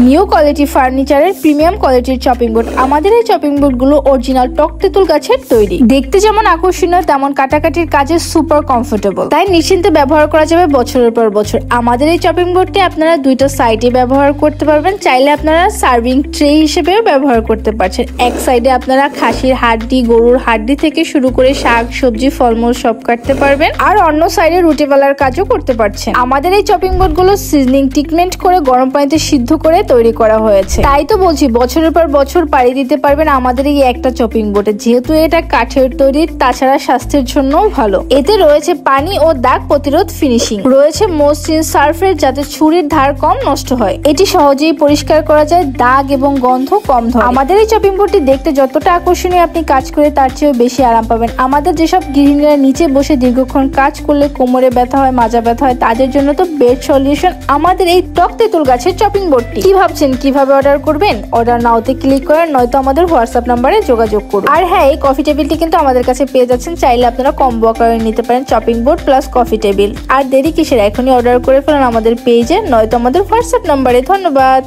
New quality ফার্নিচারের premium কোয়ালিটির chopping board. আমাদের এই চপিং বোর্ডগুলো অরিজিনাল টক তেঁতুল গাছের তৈরি। দেখতে যেমন আকর্ষণীয় তেমন কাটাকাটির কাজে সুপার কমফোর্টেবল, তাই নিশ্চিন্তে ব্যবহার করা যাবে বছরের পর বছর। আমাদের এই চপিং বোর্ডটি আপনারা দুইটা সাইডে ব্যবহার করতে পারবেন, চাইলে আপনারা সার্ভিং ট্রে হিসেবেও ব্যবহার করতে পারছেন। এক সাইডে আপনারা খাসির হাড্ডি, গরুর হাড্ডি থেকে শুরু করে শাক সবজি ফলমূল সব কাটতে পারবেন, আর অন্য সাইডে রুটি বেলার কাজও করতে পারছেন। আমাদের এই চপিং বোর্ডগুলো সিজনিং ট্রিটমেন্ট করে গরম পানিতে সিদ্ধ করে তৈরি করা হয়েছে, তাই তো বলছি বছরের পর বছর পাড়ি দিতে পারবেন আমাদের এই একটা চপিং বোর্ডে। যেহেতু এটা কাঠের তৈরি, তাছাড়া স্বাস্থ্যের জন্যও ভালো। এতে রয়েছে পানি ও দাগ প্রতিরোধ ফিনিশিং, রয়েছে মসৃণ সারফেস যাতে ছুরির ধার কম নষ্ট হয়। এটি সহজেই পরিষ্কার করা যায়, দাগ এবং গন্ধ কম ধরে। আমাদের এই চপিং বোর্ডটি দেখতে যতটা আকর্ষণীয়, আপনি কাজ করে তার চেয়েও বেশি আরাম পাবেন। আমাদের যেসব গৃহিণীরা নিচে বসে দীর্ঘক্ষণ কাজ করলে কোমরে ব্যথা হয়, মাজা ব্যথা হয়, তাদের জন্য তো বেস্ট সলিউশন আমাদের এই টক তেঁতুল গাছের চপিং বোর্ডটি। কি ভাবছেন কিভাবে অর্ডার করবেন? অর্ডার নাওতে ক্লিক করেন, নয়তো আমাদের হোয়াটসঅ্যাপ নাম্বারে যোগাযোগ করুন। আর হ্যাঁ, এই কফি টেবিলটি কিন্তু আমাদের কাছে পেয়ে যাচ্ছেন, চাইলে আপনারা কম্বো আকারে নিতে পারেন, chopping board plus coffee table. আর দেরি কিসের, এখনই অর্ডার করে ফেলুন আমাদের পেজে, নয়তো আমাদের হোয়াটসঅ্যাপ নাম্বারে। ধন্যবাদ।